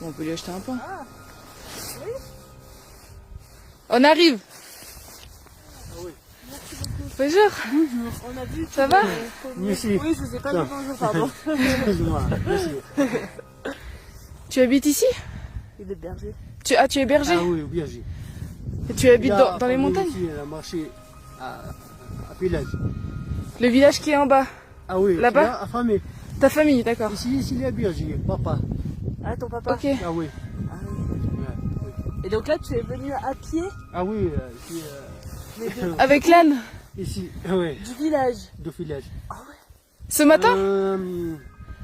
Bon, on peut lui acheter un pain. Ah, oui. On arrive. Ah oui. Merci beaucoup. Bonjour. Bonjour. On a vu. Ça va? Merci. Oui, je vous ai pas dit bonjour, pardon. Excuse-moi. Merci. Tu habites ici? Il est berger. Tu es berger? Ah oui, bien sûr. Et tu habites dans les montagnes? Ici, elle a marché à village. Le village qui est en bas. Ah oui, Là-bas? à famille. Ta famille, d'accord. Ici, il est berger, papa. Ah, ton papa. Ok. Ah oui. Ah, oui. Ouais, oui. Et donc là, tu es venu à pied Ah oui, ici, mais Avec l'âne? ici, ah oui, du village. de village. Ah ouais. Ce matin?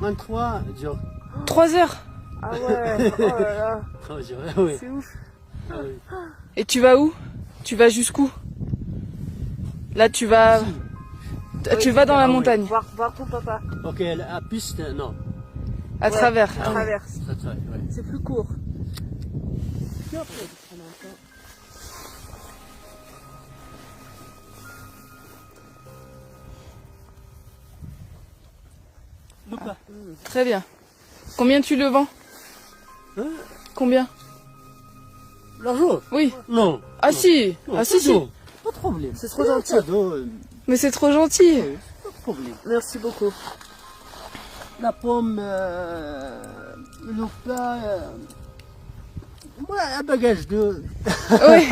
23 jours. 3 heures. Ah ouais. Oh là là. 3 jours, ah oui. C'est ouf. Ah oui. Et tu vas où? Tu vas jusqu'où? Là, tu vas... Ici. Tu vas dans la Ah oui. montagne, Voir ton papa. Ok, à piste, non. à Ouais, travers. À traverse. Ça travaille, ouais. C'est plus court. Lucas. Très bien. Combien tu le vends? Hein? Combien? L'argent? Oui. Non. Ah non. si. Non, Ah si, si. cadeau. Pas de problème. C'est trop gentil. Cadeau, Mais c'est trop gentil. pas de problème. Merci beaucoup. La pomme, le plat, moi, un bagage de... Oui.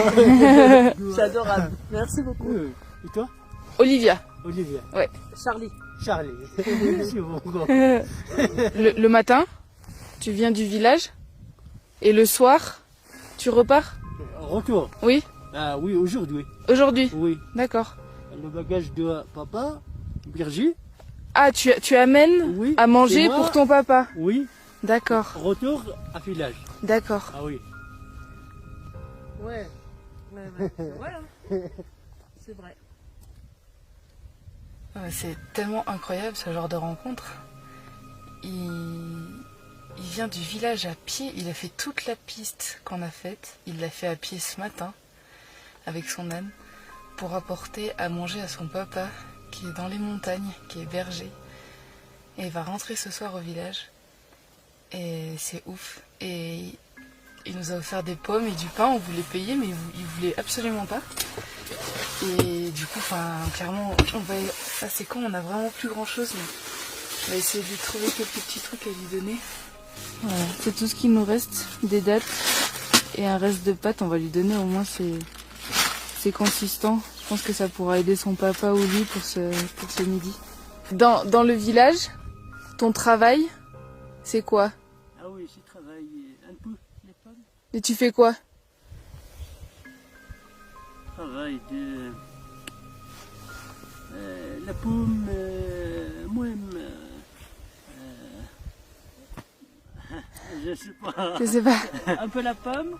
C'est adorable. Merci beaucoup. Et toi? Olivia. Olivia. Charlie. Charlie. C'est bon. Le matin, tu viens du village et le soir, tu repars? Retour. Oui. Ah oui, aujourd'hui. Aujourd'hui. Oui. D'accord. Le bagage de papa, berger. Ah, tu amènes Oui. à manger Et moi, pour ton papa. Oui. D'accord. Retour à village. D'accord. Ah oui. Ouais. Ouais. Ouais. C'est vrai. C'est tellement incroyable ce genre de rencontre. Il vient du village à pied. Il a fait toute la piste qu'on a faite. Il l'a fait à pied ce matin avec son âne pour apporter à manger à son papa qui est dans les montagnes, qui est berger. Et il va rentrer ce soir au village. Et c'est ouf. Et il nous a offert des pommes et du pain. On voulait payer, mais il voulait absolument pas. Et du coup, clairement, c'est con, on a vraiment plus grand chose, mais on va essayer de lui trouver quelques petits trucs à lui donner. Voilà, c'est tout ce qu'il nous reste, des dattes et un reste de pâtes. On va lui donner, au moins c'est consistant. Je pense que ça pourra aider son papa ou lui pour ce midi. Dans le village, ton travail, c'est quoi? Ah oui, j'ai travaillé un peu les pommes. Et tu fais quoi? Travail de la pomme, moi-même, je sais pas. Je sais pas. Un peu la pomme.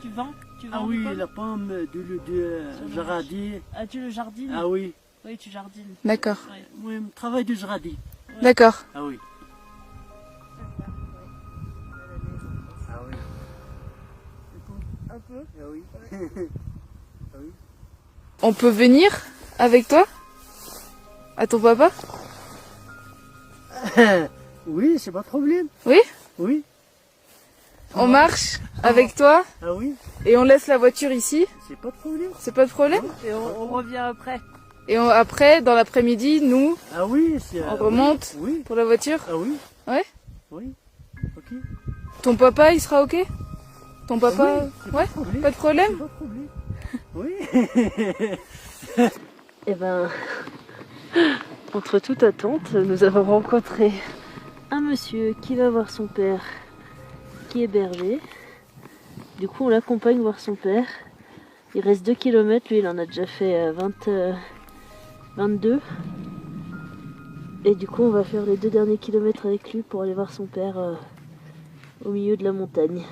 Tu vends Ah oui, la pomme de jardin. Ah, tu le jardines? Ah oui, Oui, tu jardines. D'accord. moi-même, travail de jardin. D'accord. Ah oui. Ah oui. Un peu. Ah oui. On peut venir avec toi? À ton papa? Oui, c'est pas de problème. Oui? Oui. On marche avec toi Ah oui, et on laisse la voiture ici? c'est pas de problème. C'est pas de problème? Et on revient après. Et après, dans l'après-midi, nous, Ah oui, c'est. on remonte Oui. pour la voiture? Ah oui. Ouais? Oui. Ok. Ton papa, il sera ok? Ton papa? Oui, Ouais? problème. Pas de problème? Pas de problème. Oui. Eh ben, contre toute attente, nous avons rencontré un monsieur qui va voir son père, qui est berger. Du coup, on l'accompagne voir son père. Il reste 2 km, lui il en a déjà fait 22. Et du coup, on va faire les 2 derniers kilomètres avec lui pour aller voir son père au milieu de la montagne.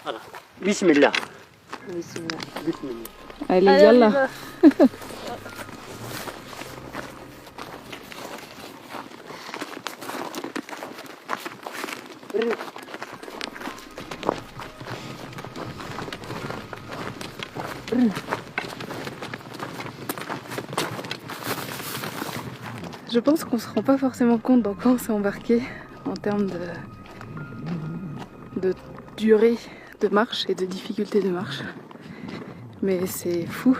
Voilà. Bismillah. Bismillah. Bismillah. Allez, Allez, on y yallah. va. Je pense qu'on se rend pas forcément compte dans quoi on s'est embarqué en termes de durée de marche et de difficulté de marche. Mais c'est fou,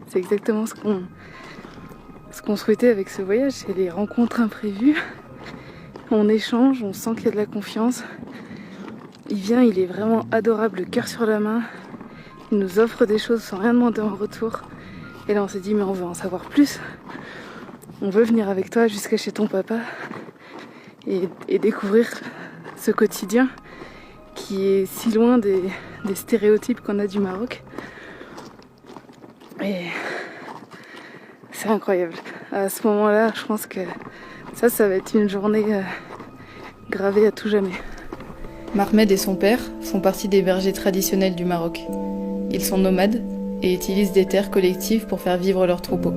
c'est exactement ce qu'on souhaitait avec ce voyage, c'est les rencontres imprévues. On échange, on sent qu'il y a de la confiance. Il vient, il est vraiment adorable, le cœur sur la main. Il nous offre des choses sans rien demander en retour. Et là on s'est dit mais on veut en savoir plus. On veut venir avec toi jusqu'à chez ton papa et découvrir ce quotidien qui est si loin des stéréotypes qu'on a du Maroc. Et c'est incroyable. À ce moment-là, je pense que ça va être une journée gravée à tout jamais. Mahmed et son père font partie des bergers traditionnels du Maroc. Ils sont nomades et utilisent des terres collectives pour faire vivre leurs troupeaux.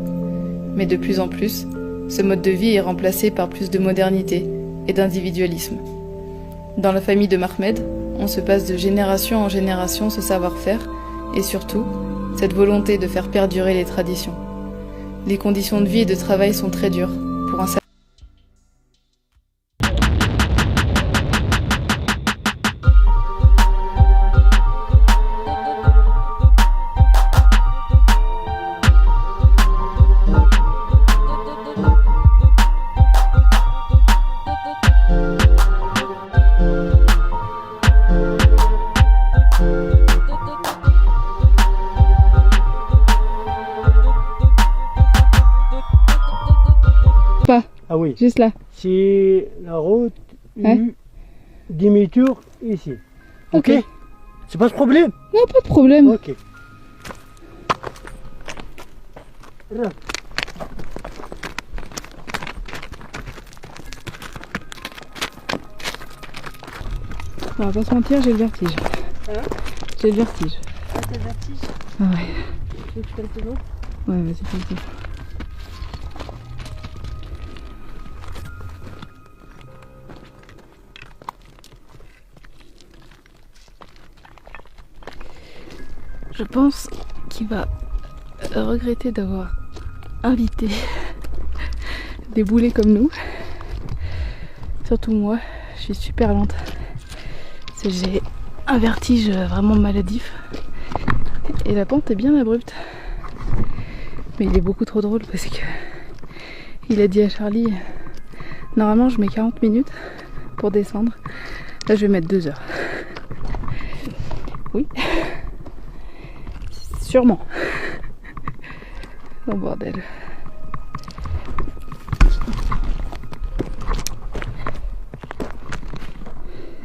Mais de plus en plus, ce mode de vie est remplacé par plus de modernité et d'individualisme. Dans la famille de Mahmed, on se passe de génération en génération ce savoir-faire et surtout, cette volonté de faire perdurer les traditions. Les conditions de vie et de travail sont très dures pour un Ah oui. Juste là. C'est la route Hein? demi-tour ici. Ok. C'est pas ce problème? Non, pas de problème. Ok. Là. On va pas se mentir, j'ai le vertige. Hein? J'ai le vertige. Ah, t'as le vertige? Ah ouais. Tu veux que je fasse le nom? Ouais, vas-y, vas-y. Je pense qu'il va regretter d'avoir invité des boulets comme nous. Surtout moi, je suis super lente. J'ai un vertige vraiment maladif. Et la pente est bien abrupte. Mais il est beaucoup trop drôle parce que il a dit à Charlie, normalement je mets 40 minutes pour descendre. Là je vais mettre 2 heures. Oui. Sûrement. Oh bordel.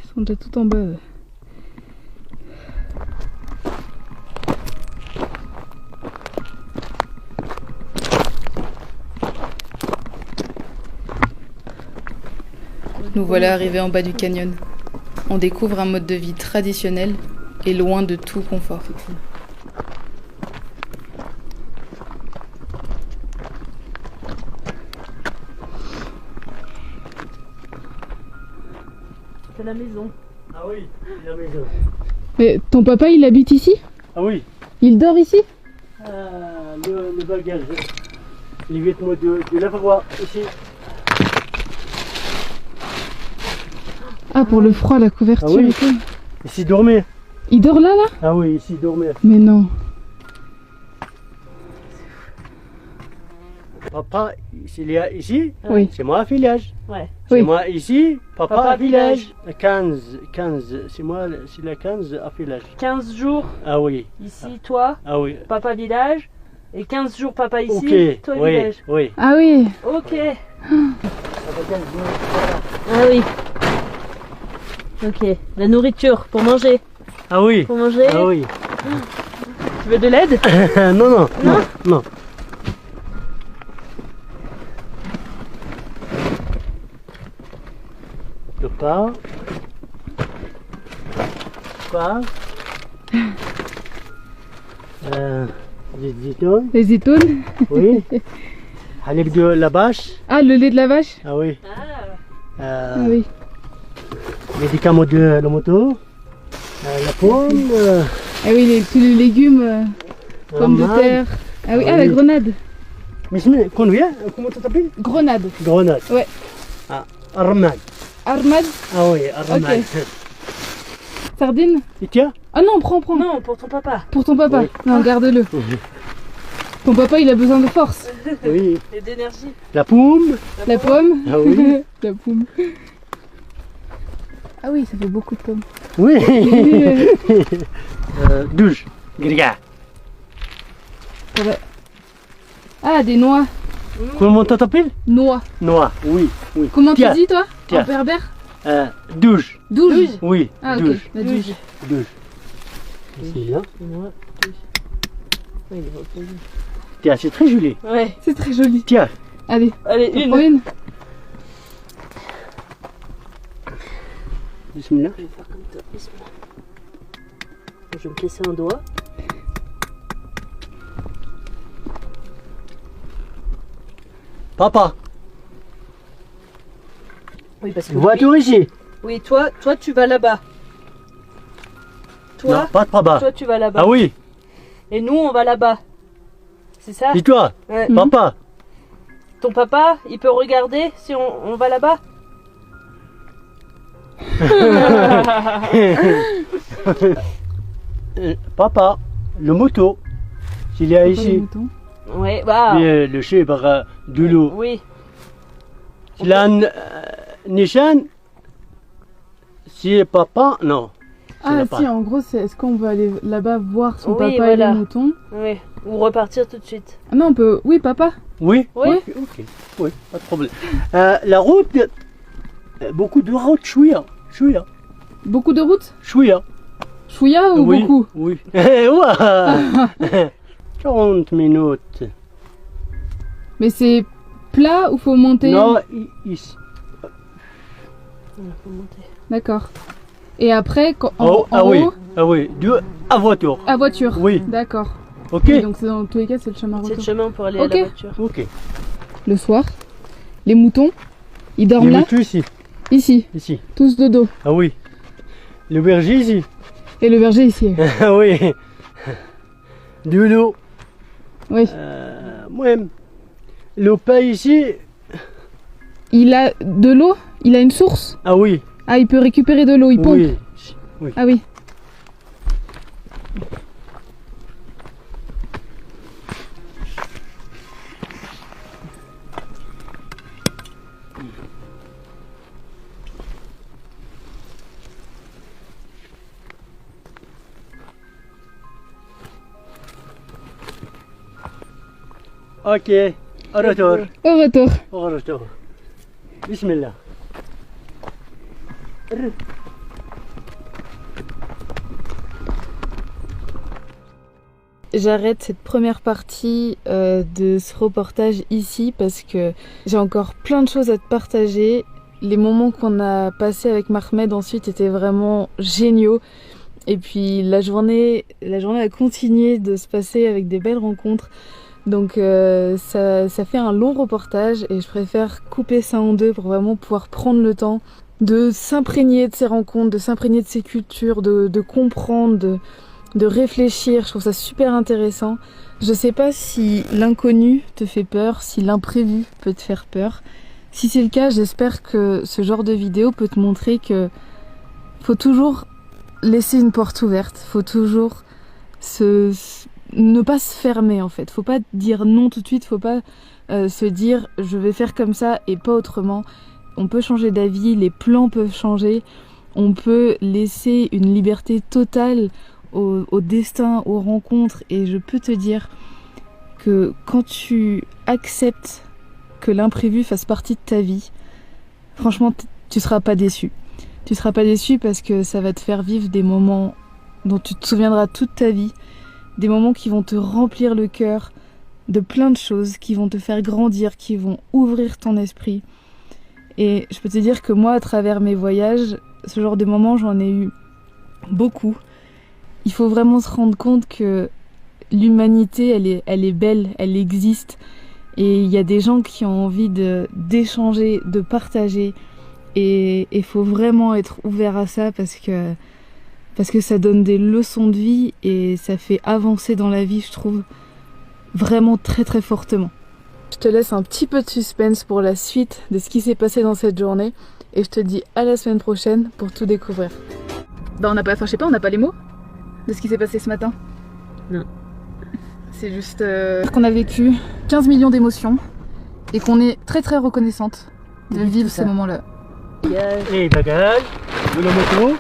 Ils sont déjà tout en bas. Eux. Nous voilà arrivés en bas du canyon. On découvre un mode de vie traditionnel et loin de tout confort. C'est la maison. Ah oui, la maison. Mais ton papa il habite ici? Ah oui. Il dort ici? Le bagage. Les vêtements de la froid ici. Ah, pour le froid, la couverture Ah oui. et tout. Ici dormir. Il dort là? Ah oui, ici dormir. Mais non. Papa, s'il y a ici, Oui. c'est moi village. Ouais. C'est Oui. moi ici, papa, Papa village. 15, c'est moi, c'est la 15 à village. 15 jours Ah oui, ici, toi, ah oui. papa village. Et 15 jours papa ici, Ok, toi oui, village. oui. Ah oui. Ok. Ça fait 15 jours. Ah oui. Ok. La nourriture pour manger. Ah oui, Pour manger. ah oui. Tu veux de l'aide? non, non, non, non. Le pain. Pain. des zitoun, Les zitoun. oui. Halib de la vache, Ah, le lait de la vache. ah oui. Ah oui. Médicaments de la moto, la pomme, Ah oui, tous les légumes, pommes de ramagne. terre. Ah oui, Ah ah la oui. grenade. Mais combien? Comment ça s'appelle? Grenade. Grenade. Ouais. Ah, armag. Armade. Ah oui, armag. Ok. Sardine. Et tiens? Ah non, prends. Non, pour ton papa. Pour ton papa. Oui. Non, garde-le. Ton papa, il a besoin de force. Oui. Et d'énergie. La pomme. La pomme. Ah oui. La pomme. Ah oui, ça fait beaucoup de pommes. Oui. Douche. Grega. Ça va. Ah, des noix. Comment ça s'appelle? Noix. Noix. Oui. Oui. Comment Tiens. tu dis, toi? Tiens. En berbère? Douche. Douge. Oui. Ah, ok. Douche. La douge. Douche. Ici, là. Oui, il est reposé. Tiens, c'est très joli. Ouais. C'est très joli. Tiens. Allez, Allez, t'en prends une. Bismillah. Je vais faire comme toi. Bismillah. Je vais me casser un doigt. Papa, Oui, parce que. voiture ici. Oui, toi, tu vas là-bas. Non, Toi, pas de papa. toi, tu vas là-bas. Ah oui. Et nous, on va là-bas. C'est ça? Et toi, Ouais. papa. Ton papa, il peut regarder si on va là-bas? Papa, le moto. S'il est Pas les ici. moutons. Ouais, bah. Le chebre de l'eau. Oui. S'il a un Nishan, si papa, non. Ah l'a si, pas. en gros, est-ce qu'on veut aller là-bas voir son Oui, papa et voilà. les moutons? Oui. Ou repartir tout de suite. Ah non, on peut... Oui, papa. Oui. Oui. Ok. Oui, pas de problème. La route, beaucoup de routes, chouïa. Beaucoup de routes? Chouïa. Chouïa ou Oui. beaucoup? Oui. Ouais. 40 minutes. Mais c'est plat ou faut monter? Non, ici. Faut monter. D'accord. Et après, en Oh, ah oui. haut, Ah oui. À voiture. à voiture? Oui. D'accord. Ok. Oui, donc c'est dans tous les cas, c'est le chemin C'est le retour. chemin pour aller Ok. à la voiture. Ok. Le soir, les moutons, ils dorment Il là, est tout ici. ici, Ici. tous de dos. Ah oui. Le berger ici. Et le berger ici. Ah oui. De l'eau. Oui. Moi-même. Le pain ici. Il a de l'eau? Il a une source? Ah oui. Ah, il peut récupérer de l'eau, il pompe? Oui. Ah oui. Ok. Au retour. Au retour. Au retour. Bismillah. J'arrête cette première partie de ce reportage ici parce que j'ai encore plein de choses à te partager. Les moments qu'on a passés avec Mahmed ensuite étaient vraiment géniaux. Et puis la journée a continué de se passer avec des belles rencontres. Donc ça fait un long reportage et je préfère couper ça en deux pour vraiment pouvoir prendre le temps de s'imprégner de ces rencontres, de s'imprégner de ces cultures, de comprendre, de réfléchir. Je trouve ça super intéressant. Je sais pas si l'inconnu te fait peur, si l'imprévu peut te faire peur. Si c'est le cas, j'espère que ce genre de vidéo peut te montrer que faut toujours laisser une porte ouverte, faut toujours ne pas se fermer en fait, faut pas dire non tout de suite, faut pas se dire je vais faire comme ça et pas autrement. On peut changer d'avis, les plans peuvent changer, on peut laisser une liberté totale au destin, aux rencontres, et je peux te dire que quand tu acceptes que l'imprévu fasse partie de ta vie, franchement tu seras pas déçu. Tu seras pas déçu parce que ça va te faire vivre des moments dont tu te souviendras toute ta vie, des moments qui vont te remplir le cœur de plein de choses, qui vont te faire grandir, qui vont ouvrir ton esprit. Et je peux te dire que moi, à travers mes voyages, ce genre de moments, j'en ai eu beaucoup. Il faut vraiment se rendre compte que l'humanité, elle est belle, elle existe. Et il y a des gens qui ont envie d'échanger, de partager. Et il faut vraiment être ouvert à ça parce que ça donne des leçons de vie et ça fait avancer dans la vie, je trouve, vraiment très très fortement. Je te laisse un petit peu de suspense pour la suite de ce qui s'est passé dans cette journée et je te dis à la semaine prochaine pour tout découvrir. Bah on n'a pas, enfin je sais pas, on n'a pas les mots de ce qui s'est passé ce matin. Non. C'est juste qu'on a vécu 15 millions d'émotions et qu'on est très très reconnaissante de vivre ces moments-là. Et bagages, de la moto.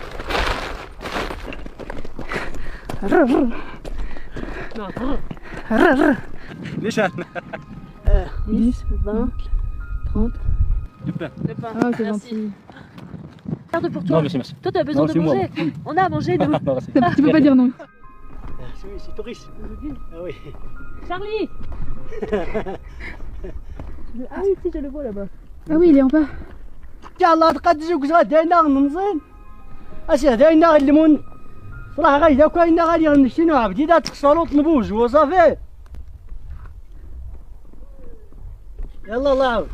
ليش انا؟ 10, 20, 30. Du pain. Le pain. Ah c'est Merci. gentil. Garde pour toi. Non, merci, merci. Toi, t'as besoin Non, de c'est moi. manger. On a à manger, nous. Non, merci. Tu peux pas dire non. C'est touriste. Ah oui. Charlie. Ah oui, si, je le vois là-bas. Ah oui il est en bas. يلا تقدسوا كزا داينا نمزين اسي داينا الليمون صراحه غاي دا كاينا غادي نشتينو عبدي دا تخسروا طلبوج وصافي يلا الله يعاون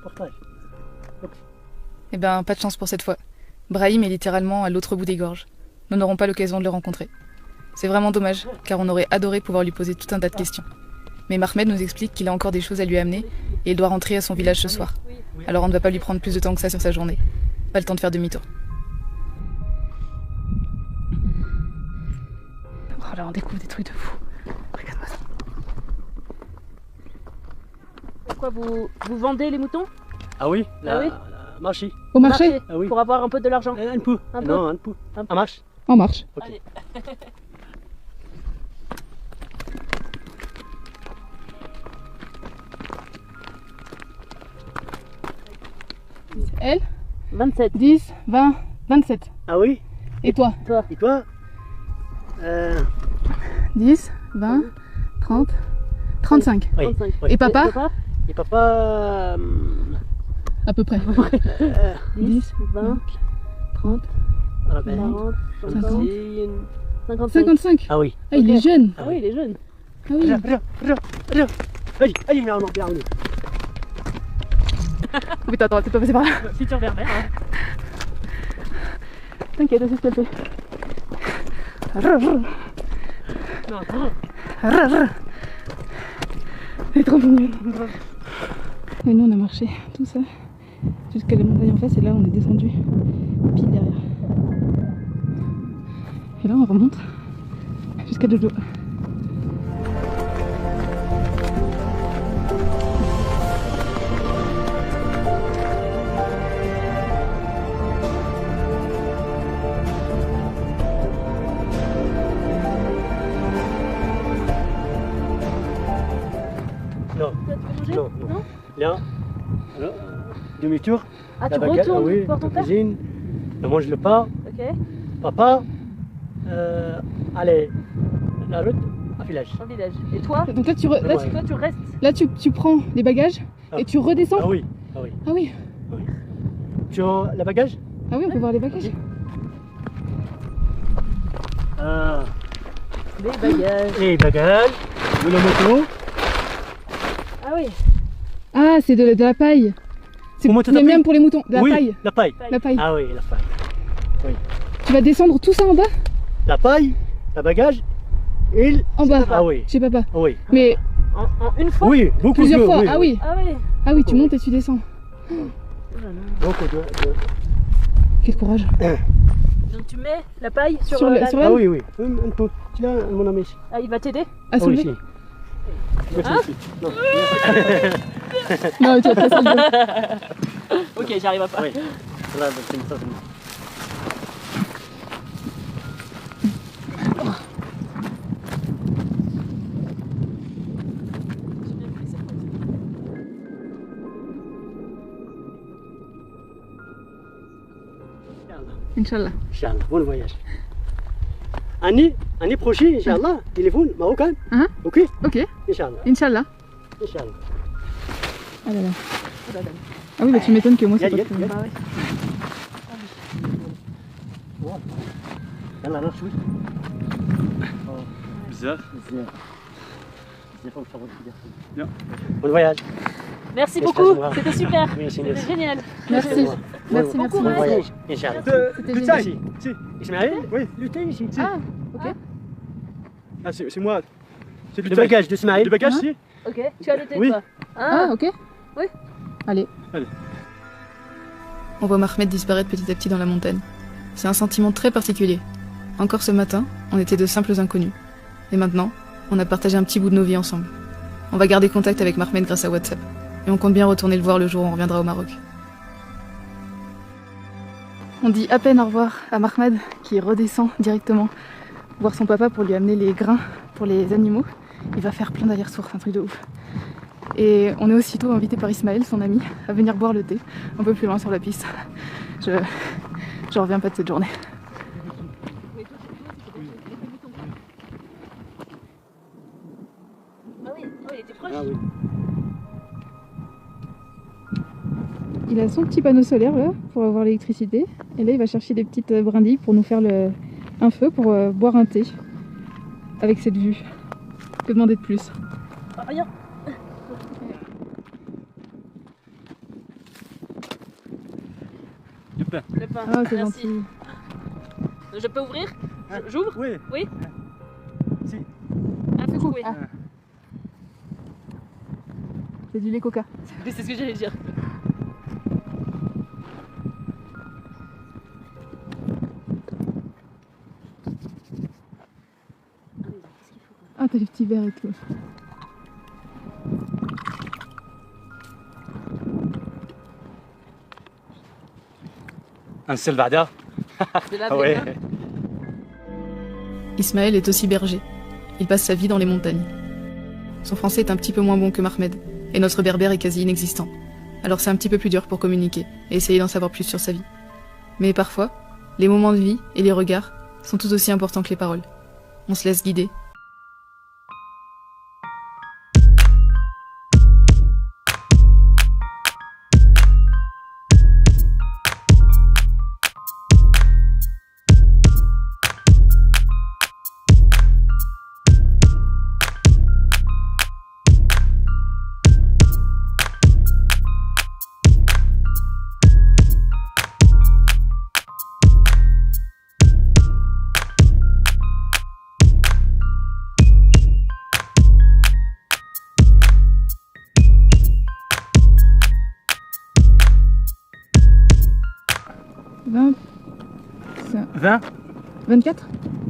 بارطاج. Eh ben, pas de chance pour cette fois. Brahim est littéralement à l'autre bout des gorges. Nous n'aurons pas l'occasion de le rencontrer. C'est vraiment dommage, car on aurait adoré pouvoir lui poser tout un tas de questions. Mais Mahmed nous explique qu'il a encore des choses à lui amener et il doit rentrer à son village ce soir. Alors on ne va pas lui prendre plus de temps que ça sur sa journée. Pas le temps de faire demi-tour. Oh là, on découvre des trucs de fou. Regarde-moi ça. Pourquoi vous vendez les moutons? Ah oui, Ah oui. marché. Au marché? Ah oui. Pour avoir un peu de l'argent. Un peu. Un peu. Non, un peu. Un peu. Ça marche. En marche. Ok. Allez. Elle? 27. 10, 20, 27. Ah oui. Et toi? Toi. Et toi 10, 20, 30, 35. Oui. 35. Oui. Et papa? Et papa À peu près. 10, 20, 30, ah ben, 40, 50, 55. 55. Ah oui. Ah, il est jeune. Ah oui, il est jeune. Ah oui. Regarde. Allez, viens, on bien. Oh putain, attends, t'es pas passé par là. Si tu reverberes. Hein. T'inquiète, c'est ce qu'elle fait. Non, Elle est trop mignonne. Et nous on a marché tout ça jusqu'à la montagne en face et là on est descendu pile derrière. Et là on remonte jusqu'à Jojo. non, Tu veux manger? non, non. Là, alors, demi-tour. Ah, La tu baguette, retournes oui, voir ton la père? cuisine. On mange le pain. Ok. Papa, allez, la route, au village. Au village. Et toi? Donc là tu, Ouais. Toi, tu restes. là, tu prends les bagages Ah. et tu redescends. Ah oui, ah oui. Ah oui. Tu as le bagage? Ah oui, on peut voir les bagages. Ah, Les bagages. et bagage, de la moto. Ah oui. Ah, c'est de la paille. C'est Comment tu mais t'appelles? même pour les moutons, de la oui, paille. la paille. La paille. Ah oui, la paille. Tu vas descendre tout ça en bas? La paille, le bagage, et En bas. Ah oui, Chez papa. ah oui. Mais En une fois? Oui, beaucoup plusieurs de fois. oui, Ah oui. Ah oui. Ah oui, tu montes et tu descends. Beaucoup de... Quel courage. Donc tu mets la paille sur, Sur le- la... sur Ah oui, oui, un peu. Tu l'as, mon ami. Ah, il va t'aider? À Ah oui, soulever. si. Merci, Hein si. Non. Non, tu vas pas ça. Le Ok, j'arrive à pas. Oui. Là, c'est ça, c'est bon. Inch'Allah. Inch'Allah, bon voyage. Année prochaine, Inch'Allah, téléphone marocain. Hein? Ok? Ok. Inch'Allah. Inch'Allah. Inch'Allah. Ah là là. Ah oui, bah tu m'étonnes que moi c'est Y'a, pas y'a, trop. y'a. Yalla, là, je suis. بزاف. Bon voyage. Merci Yes, beaucoup, Kazuma. c'était super. Merci, C'était merci. génial. Merci. Merci, Bon merci. voyage. Inch'Allah. C'était génial. Ici. Si. Ismaël, Oui. lutter ici. Ah, ok. Ah, c'est moi. C'est Le bagage d'Ismaël. Le bagage, Hein? si. Ok, tu as noté Oui. toi. Ah, ok. Oui. Allez. Allez. On voit Mahmed disparaître petit à petit dans la montagne. C'est un sentiment très particulier. Encore ce matin, on était de simples inconnus. Et maintenant, on a partagé un petit bout de nos vies ensemble. On va garder contact avec Mahmed grâce à WhatsApp. Et on compte bien retourner le voir le jour où on reviendra au Maroc. On dit à peine au revoir à Mahmed qui redescend directement voir son papa pour lui amener les grains pour les animaux. Il va faire plein d'allers-retours, c'est un truc de ouf. Et on est aussitôt invité par Ismaël, son ami, à venir boire le thé un peu plus loin sur la piste. Je reviens pas de cette journée. Ah oui, il était proche. Ah oui. Il a son petit panneau solaire là pour avoir l'électricité. Et là il va chercher des petites brindilles pour nous faire un feu pour boire un thé. Avec cette vue. Que demander de plus? Rien. Du pain. Le pain. Ah c'est Merci. gentil. Je peux ouvrir? J'ouvre? Oui. Oui. Si. Ah, faut jouer. Ah. C'est du lait coca. C'est ce que j'allais dire. Ah t'as les petits verres et tout. Un seul بعدها. De la Ah ouais. bière. Ismaël est aussi berger. Il passe sa vie dans les montagnes. Son français est un petit peu moins bon que Mahmed, et notre berbère est quasi inexistant. Alors c'est un petit peu plus dur pour communiquer et essayer d'en savoir plus sur sa vie. Mais parfois, les moments de vie et les regards sont tout aussi importants que les paroles. On se laisse guider. Vingt. 24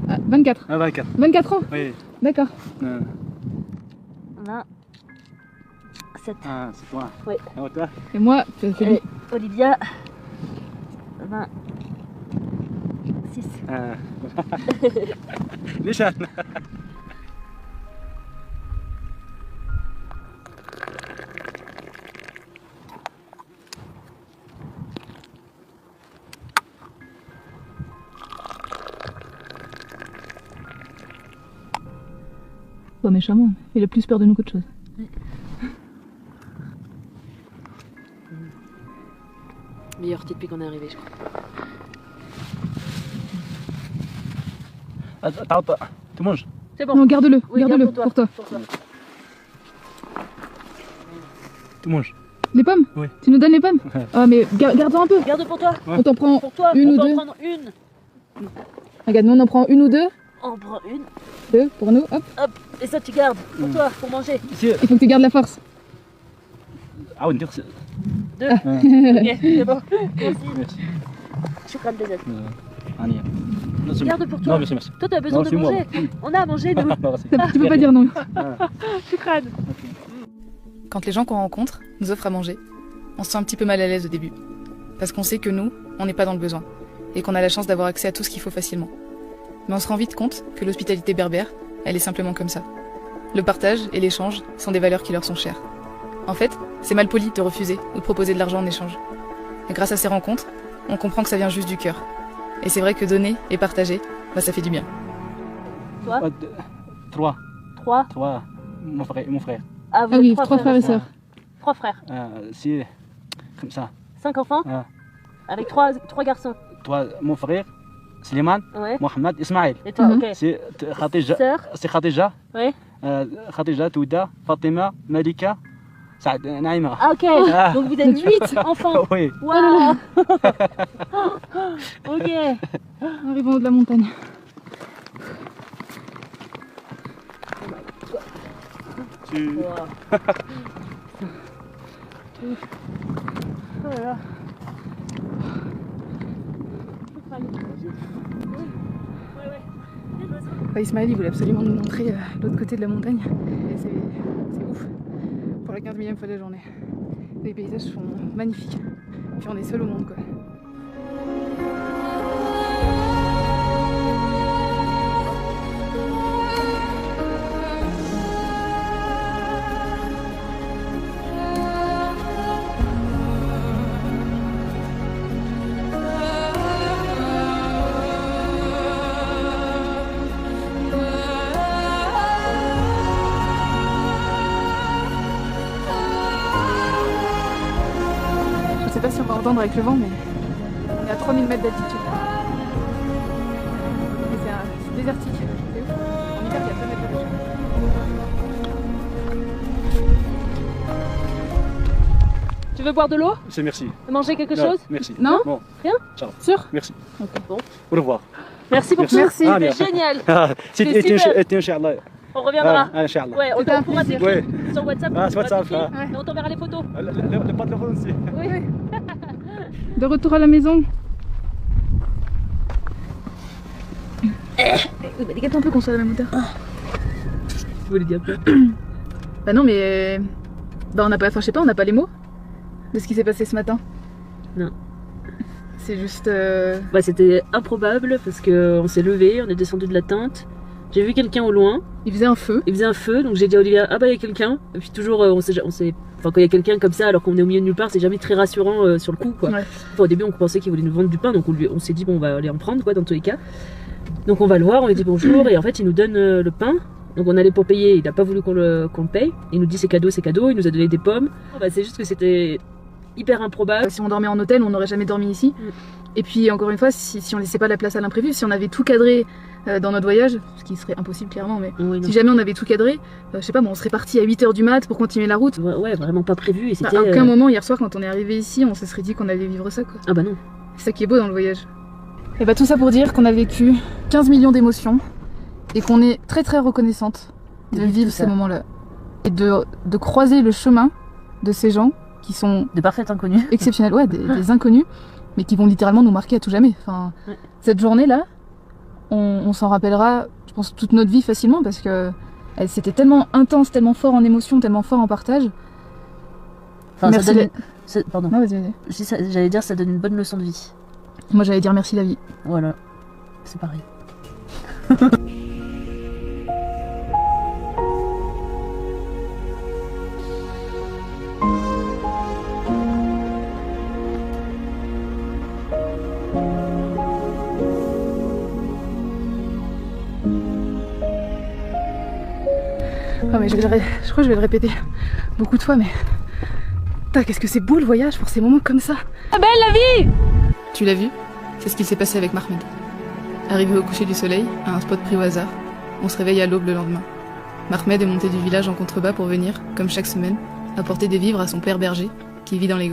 ah, 24. Ah, 24. 24 ans. Oui. D'accord. Là. 7. Ah, c'est toi. Oui. Ah, toi. Et moi, c'est lui. Et Olivia. 20. 6. Ah. ليش أنا؟ Pas méchamment, il a plus peur de nous qu'autre chose. Meilleur thé depuis qu'on est arrivé, je crois. Attends, tu manges? C'est bon. Non, garde-le, Oui, garde-le garde pour toi. Pour toi. Tu manges? Les pommes? Oui. Tu nous donnes les pommes? Ah mais garde-en un peu. Garde pour toi. Ouais. On t'en prend Pour toi, Une on ou peut deux. en prendre une. Regarde, nous on en prend une ou deux. On prend une. Deux pour nous, hop. Et ça, tu gardes pour toi, pour manger. Si. Il faut que tu gardes la force. Ah, on dit. 2. Ah. Ok, c'est bon. Merci. Shukran Bezat. Ania. Garde pour toi. Non, merci, merci. Toi, t'as besoin Non, de c'est moi. manger. On a à manger, nous. Non, merci. Tu peux pas dire non. Shukran. Quand les gens qu'on rencontre nous offrent à manger, on se sent un petit peu mal à l'aise au début. Parce qu'on sait que nous, on n'est pas dans le besoin. Et qu'on a la chance d'avoir accès à tout ce qu'il faut facilement. Mais on se rend vite compte que l'hospitalité berbère, elle est simplement comme ça. Le partage et l'échange sont des valeurs qui leur sont chères. En fait, c'est mal poli de refuser ou de proposer de l'argent en échange. Et grâce à ces rencontres, on comprend que ça vient juste du cœur. Et c'est vrai que donner et partager, bah ça fait du bien. Toi, 3. 3. 3. Mon frère. Ah, vous Ah êtes oui, 3 trois frères et sœurs. 3 frères. Si. Comme ça. 5 enfants. Ah. Avec 3 garçons. Toi, mon frère, Slimane, Ouais. Mohamed, Ismaël. Et toi, ok. C'est Khadija, Sœur. c'est Khadija, Ouais. Khadija, Touda, Fatima, Malika, Saad, Naïma. Ah, ok. Ah. Donc vous êtes 8 enfants. Oui. Waouh. Ok. Arrivons au haut de la montagne. Wow. Voilà. Ismaël, il voulait absolument nous montrer l'autre côté de la montagne. Et c'est ouf. Pour la 15 000e fois de la journée. Les paysages sont magnifiques. Puis on est seul au monde, quoi. Je sais pas si on va entendre avec le vent, mais on est à 3000 mètres d'altitude. Et c'est désertique. C'est ouf. En hiver, il y a 2 mètres de neige. Tu veux boire de l'eau? C'est merci. Manger quelque Non, chose? Merci. Non? Bon, Rien? ciao. Sûr? Merci. Ok, bon. Au revoir. Merci pour Merci. tout. Ah, bien. C'était génial. C'est super. Inch'Allah. On reviendra. Inch'Allah. Ouais, on pourra plaisir. t'écrire sur WhatsApp. Ah, on sur pourra WhatsApp, t'écrire. ah. Et on t'enverra les photos. Le patron aussi. Oui, oui. De retour à la maison. Oui, bah décale-toi un peu qu'on soit à la même hauteur. Vous voulez dire quoi? Bah non, mais. Bah on n'a pas. Enfin, je sais pas, on n'a pas les mots de ce qui s'est passé ce matin. Non. C'est juste. Bah, c'était improbable parce qu'on s'est levé, on est descendu de la tente. J'ai vu quelqu'un au loin, Il faisait un feu. il faisait un feu, donc j'ai dit à Olivia, ah bah il y a quelqu'un. Et puis toujours, enfin quand il y a quelqu'un comme ça, alors qu'on est au milieu de nulle part, c'est jamais très rassurant sur le coup, quoi. Ouais. Enfin, au début, on pensait qu'il voulait nous vendre du pain, donc on s'est dit, bon, on va aller en prendre, quoi, dans tous les cas. Donc on va le voir, on lui dit bonjour, et en fait, il nous donne le pain. Donc on allait pour payer, il n'a pas voulu qu'on le paye. Il nous dit c'est cadeau, il nous a donné des pommes. Bah, c'est juste que c'était hyper improbable. Si on dormait en hôtel, on n'aurait jamais dormi ici. Et puis encore une fois, si on laissait pas la place à l'imprévu, si on avait tout cadré dans notre voyage, ce qui serait impossible clairement, mais Oui, non. si jamais on avait tout cadré, je sais pas, bon, on serait parti à 8h du mat pour continuer la route. Ouais, vraiment pas prévu. Et c'était. À aucun moment hier soir quand on est arrivé ici, on se serait dit qu'on allait vivre ça, quoi. Ah bah non. C'est ça qui est beau dans le voyage. Et bah tout ça pour dire qu'on a vécu 15 millions d'émotions et qu'on est très très reconnaissante de vivre vivre tout ces ça. moments-là. Et de croiser le chemin de ces gens qui sont De parfaits inconnus. exceptionnels, ouais, des inconnus, mais qui vont littéralement nous marquer à tout jamais. Enfin, Ouais. cette journée-là, on s'en rappellera, je pense, toute notre vie facilement parce que c'était tellement intense, tellement fort en émotion, tellement fort en partage. Enfin, Merci ça donne. Pardon. Non, vas-y, vas-y. Je dis ça, j'allais dire ça donne une bonne leçon de vie. Moi j'allais dire merci la vie. Voilà. C'est pareil. Oh, mais je crois que je vais le répéter beaucoup de fois, mais. Putain, qu'est-ce que c'est beau le voyage pour ces moments comme ça! Ah belle la vie! Tu l'as vu? C'est ce qui s'est passé avec Mahmed. Arrivé au coucher du soleil, à un spot pris au hasard, on se réveille à l'aube le lendemain. Mahmed est monté du village en contrebas pour venir, comme chaque semaine, apporter des vivres à son père berger, qui vit dans les gorges.